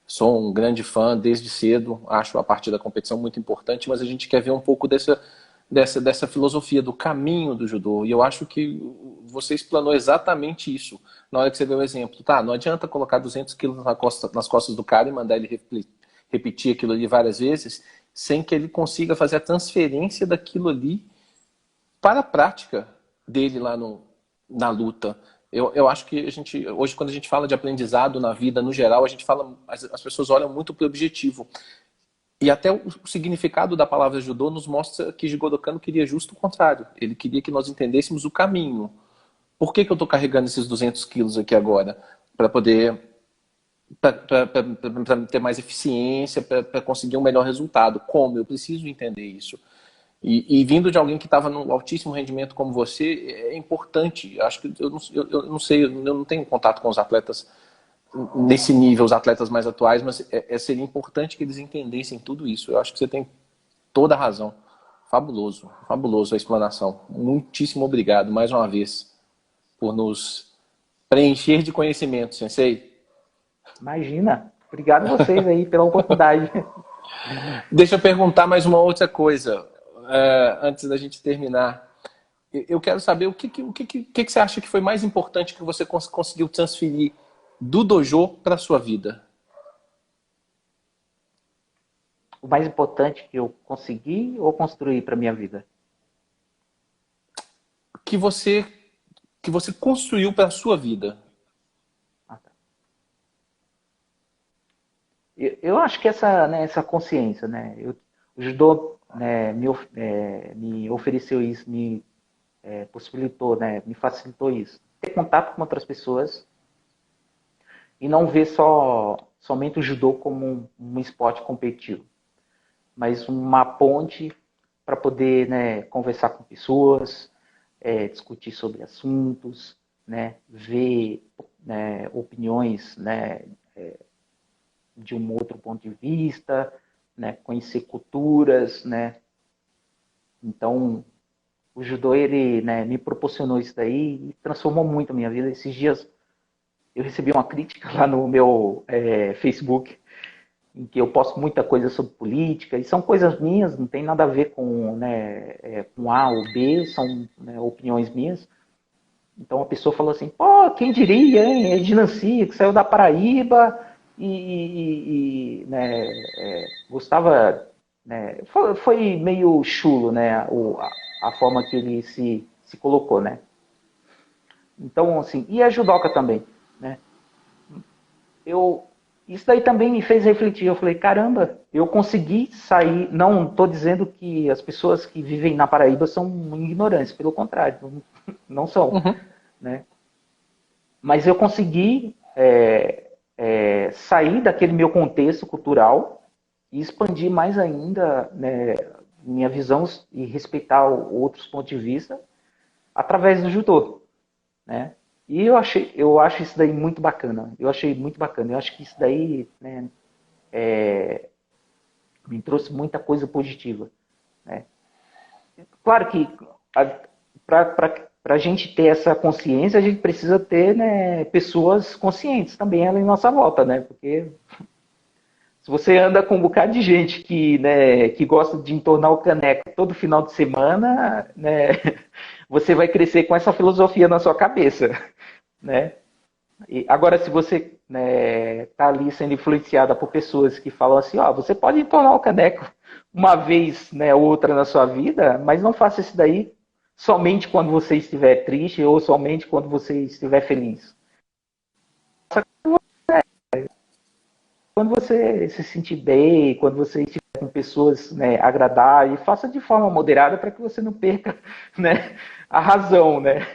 Sou um grande fã desde cedo, acho a parte da competição muito importante, mas a gente quer ver um pouco dessa filosofia do caminho do judô. E eu acho que você explanou exatamente isso na hora que você deu o exemplo. Tá, não adianta colocar 200 quilos nas costas do cara e mandar ele repetir aquilo ali várias vezes, sem que ele consiga fazer a transferência daquilo ali para a prática dele lá na luta. Eu acho que hoje, quando a gente fala de aprendizado na vida, no geral, a gente fala, as pessoas olham muito para o objetivo. E até o significado da palavra judô nos mostra que Jigoro Kano queria justo o contrário. Ele queria que nós entendêssemos o caminho. Por que eu estou carregando esses 200 quilos aqui agora? Para poder para ter mais eficiência, para conseguir um melhor resultado. Como? Eu preciso entender isso. E vindo de alguém que estava num altíssimo rendimento como você, é importante. Acho que eu não sei, eu não tenho contato com os atletas nesse nível, os atletas mais atuais, mas seria importante que eles entendessem tudo isso. Eu acho que você tem toda a razão. Fabuloso, fabuloso a explanação. Muitíssimo obrigado mais uma vez por nos preencher de conhecimento, Sensei. Imagina. Obrigado a vocês aí pela oportunidade. Deixa eu perguntar mais uma outra coisa, antes da gente terminar. Eu quero saber o que você acha que foi mais importante que você conseguiu transferir do dojo para a sua vida? O mais importante que eu consegui ou construí para minha vida? Que você construiu para a sua vida. Ah, tá. Eu acho que essa consciência, né? O judô, né, me ofereceu isso, me possibilitou, né, me facilitou isso. Ter contato com outras pessoas e não ver somente o judô como um esporte competitivo, mas uma ponte para poder, né, conversar com pessoas, discutir sobre assuntos, né, ver, né, opiniões, né, de um outro ponto de vista, né, conhecer culturas, né. Então, o judô, ele, né, me proporcionou isso daí e transformou muito a minha vida. Esses dias eu recebi uma crítica lá no meu Facebook, em que eu posto muita coisa sobre política, e são coisas minhas, não tem nada a ver com, né, com A ou B, são, né, opiniões minhas. Então a pessoa falou assim, pô, quem diria, hein? É de Nancy, que saiu da Paraíba né, gostava, né, foi meio chulo, né, a forma que ele se colocou, né. Então, assim, e a judoca também, né. Isso daí também me fez refletir. Eu falei, caramba, eu consegui sair. Não estou dizendo que as pessoas que vivem na Paraíba são ignorantes, pelo contrário, não são, Uhum. né? Mas eu consegui sair daquele meu contexto cultural e expandir mais ainda, né, minha visão e respeitar outros pontos de vista através do judô, né? E eu acho isso daí muito bacana. Eu achei muito bacana. Eu acho que isso daí, né, Me trouxe muita coisa positiva, né? Claro que para a gente ter essa consciência, a gente precisa ter, né, pessoas conscientes também ali em nossa volta, né? Porque se você anda com um bocado de gente que, né, que gosta de entornar o caneco todo final de semana, né, você vai crescer com essa filosofia na sua cabeça, né? E agora, se você está ali sendo influenciada por pessoas que falam assim, ó, você pode entornar o caneco uma vez, né, ou outra na sua vida, mas não faça isso daí somente quando você estiver triste ou somente quando você estiver feliz. Quando você se sentir bem, quando você estiver com pessoas, né, agradáveis, faça de forma moderada para que você não perca, né, a razão, né?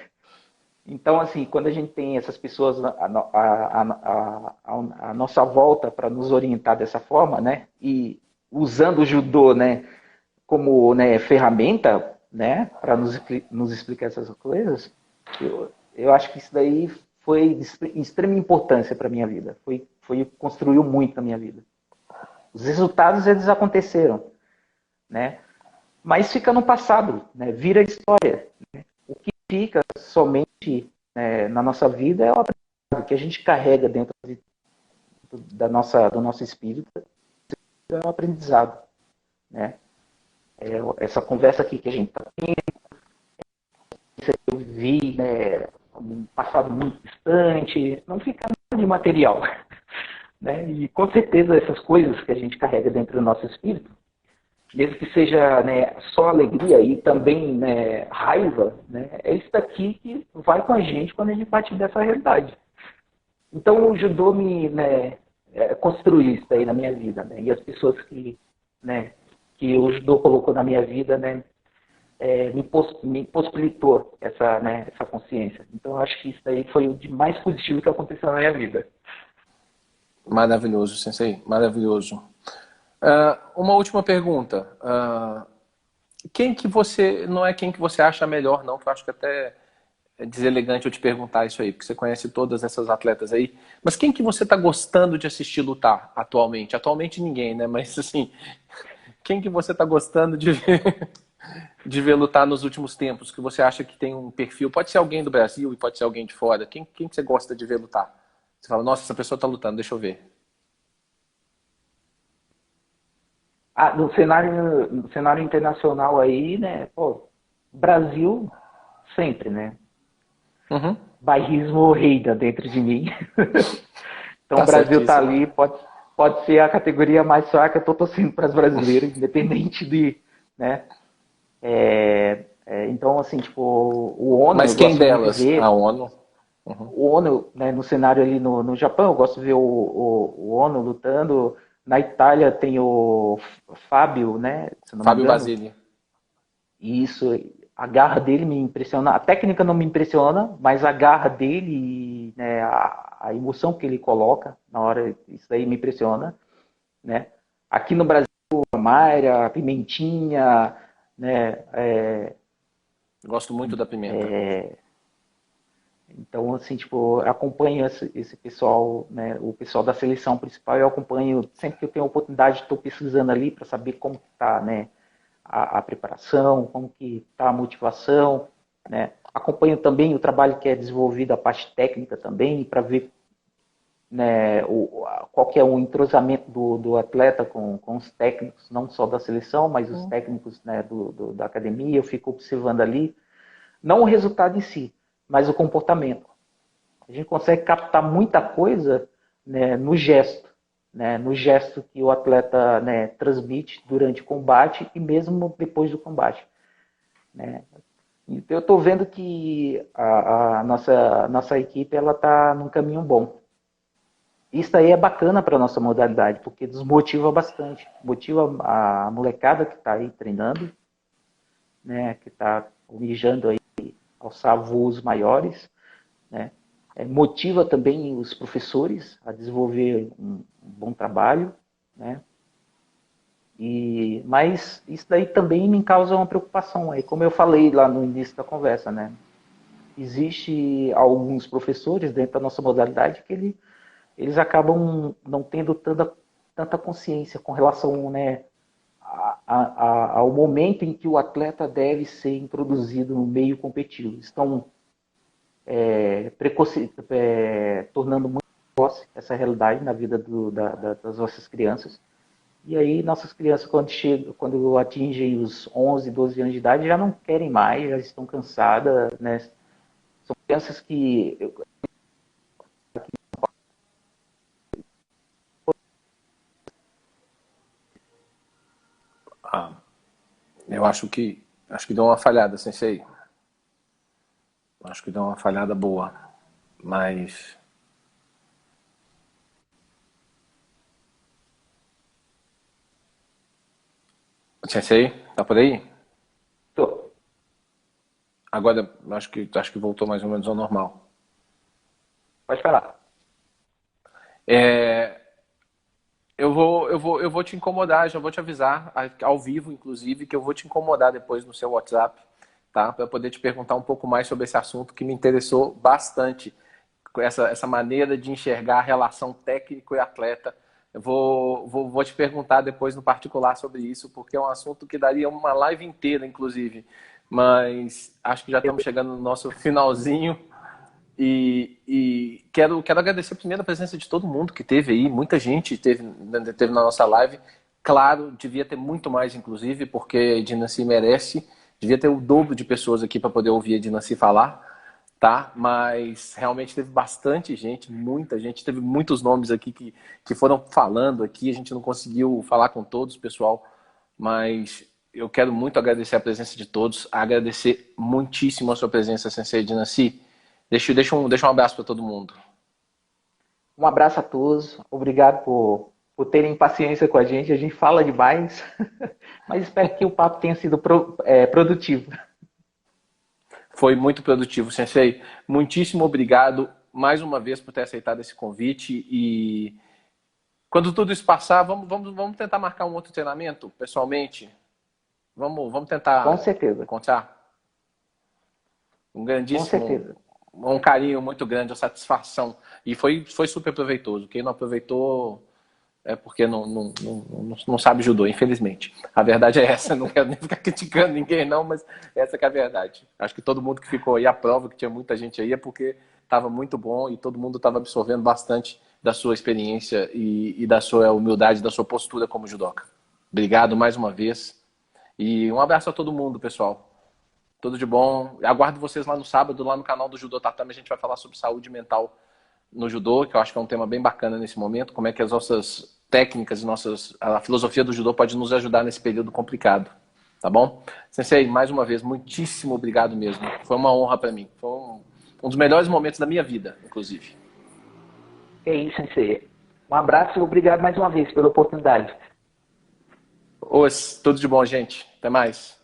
Então, assim, quando a gente tem essas pessoas à nossa volta para nos orientar dessa forma, né, e usando o judô, né, como, né, ferramenta, né, para nos explicar essas coisas, eu acho que isso daí foi de extrema importância para a minha vida. Construiu muito na minha vida. Os resultados, eles aconteceram, né? Mas fica no passado, né? Vira história. Né? O que fica somente, né, na nossa vida é o aprendizado que a gente carrega dentro do nosso espírito, é o aprendizado, né? Essa conversa aqui que a gente está tendo, eu vi, né, um passado muito distante, não fica nada de material. Né? E com certeza essas coisas que a gente carrega dentro do nosso espírito, mesmo que seja, né, só alegria e também, né, raiva, né, é isso daqui que vai com a gente quando a gente parte dessa realidade. Então o judô né, construiu isso aí na minha vida, né, e as pessoas né, que o judô colocou na minha vida, né, me possibilitou né, essa consciência. Então eu acho que isso aí foi o de mais positivo que aconteceu na minha vida. Maravilhoso, Sensei, maravilhoso. Uma última pergunta. Quem que você, não é quem que você acha melhor, não, que eu acho que até é deselegante eu te perguntar isso aí, porque você conhece todas essas atletas aí, mas quem que você está gostando de assistir lutar atualmente? Atualmente ninguém, né? Mas assim, quem que você está gostando de ver lutar nos últimos tempos, que você acha que tem um perfil? Pode ser alguém do Brasil e pode ser alguém de fora. Quem que você gosta de ver lutar? Você fala, nossa, essa pessoa está lutando, deixa eu ver. No cenário internacional aí, né, pô, Brasil sempre, né? Uhum. Bairrismo reina dentro de mim. Então Tá o Brasil tá certíssimo. ali, pode ser a categoria mais fraca, eu tô torcendo para as brasileiras, independente de, né? Então, assim, tipo, o ONU, Mas eu quem gosto muito de delas? A ver. ONU? Uhum. O ONU, né, no cenário ali no Japão, eu gosto de ver o ONU lutando. Na Itália tem o Fábio, né, se eu não me Fábio engano. Basile. E isso, a garra dele me impressiona. A técnica não me impressiona, mas a garra dele, né, a emoção que ele coloca na hora, isso daí me impressiona, né? Aqui no Brasil, a Mayra, a Pimentinha, né? Gosto muito da Pimenta. Então, assim, tipo, eu acompanho esse pessoal, né? O pessoal da seleção principal, eu acompanho sempre que eu tenho a oportunidade, estou pesquisando ali para saber como está, né? A preparação, como que está a motivação, né? Acompanho também o trabalho que é desenvolvido, a parte técnica também, para ver, né, qual que é o entrosamento do atleta com os técnicos, não só da seleção, mas os técnicos, né, da academia, eu fico observando ali, não o resultado em si, mas o comportamento. A gente consegue captar muita coisa, né, no gesto, né, no gesto que o atleta, né, transmite durante o combate e mesmo depois do combate. Né? Então, eu estou vendo que a nossa equipe está num caminho bom. Isso aí é bacana para a nossa modalidade, porque desmotiva bastante. Motiva a molecada que está aí treinando, né, que está almejando aí alçar voos maiores, né? Motiva também os professores a desenvolver um bom trabalho, né? Mas isso daí também me causa uma preocupação. Aí, como eu falei lá no início da conversa, né? Existe alguns professores dentro da nossa modalidade que eles acabam não tendo tanta consciência com relação, né, ao momento em que o atleta deve ser introduzido no meio competitivo. Estão tornando muito precoce essa realidade na vida das nossas crianças. E aí nossas crianças, quando atingem os 11, 12 anos de idade, já não querem mais, já estão cansadas, né? São crianças que... Eu acho que deu uma falhada, Sensei. Acho que deu uma falhada boa, mas... Sensei, tá por aí? Tô. Agora, acho que voltou mais ou menos ao normal. Pode falar. Eu vou te incomodar, já vou te avisar, ao vivo, inclusive, que eu vou te incomodar depois no seu WhatsApp, tá? Para poder te perguntar um pouco mais sobre esse assunto que me interessou bastante, essa maneira de enxergar a relação técnico e atleta. Eu vou te perguntar depois no particular sobre isso, porque é um assunto que daria uma live inteira, inclusive. Mas acho que já estamos chegando no nosso finalzinho. E quero agradecer primeiro a presença de todo mundo que teve aí. Muita gente teve na nossa live. Claro, devia ter muito mais, inclusive, porque a Ednancy merece. Devia ter o dobro de pessoas aqui para poder ouvir a Ednancy falar, tá? Mas realmente teve bastante gente, muita gente. Teve muitos nomes aqui que foram falando aqui. A gente não conseguiu falar com todos, pessoal. Mas eu quero muito agradecer a presença de todos. Agradecer muitíssimo a sua presença, Sensei Ednancy. Deixa um abraço para todo mundo. Um abraço a todos. Obrigado por terem paciência com a gente fala demais, mas espero que o papo tenha sido produtivo. Foi muito produtivo, Sensei. Muitíssimo obrigado mais uma vez por ter aceitado esse convite. E quando tudo isso passar, vamos tentar marcar um outro treinamento pessoalmente? Vamos tentar Com certeza. contar? Um Com certeza. Um carinho muito grande, uma satisfação. E foi super proveitoso. Quem não aproveitou é porque não sabe judô, infelizmente. A verdade é essa. Não quero nem ficar criticando ninguém, não, mas essa que é a verdade. Acho que todo mundo que ficou aí, a prova que tinha muita gente aí, é porque estava muito bom e todo mundo estava absorvendo bastante da sua experiência e da sua humildade, da sua postura como judoca. Obrigado mais uma vez. E um abraço a todo mundo, pessoal. Tudo de bom. Aguardo vocês lá no sábado, lá no canal do Judô Tatame. A gente vai falar sobre saúde mental no judô, que eu acho que é um tema bem bacana nesse momento. Como é que as nossas técnicas, a filosofia do judô pode nos ajudar nesse período complicado. Tá bom? Sensei, mais uma vez, muitíssimo obrigado mesmo. Foi uma honra para mim. Foi um dos melhores momentos da minha vida, inclusive. É isso, Sensei. Um abraço e obrigado mais uma vez pela oportunidade. Tudo de bom, gente. Até mais.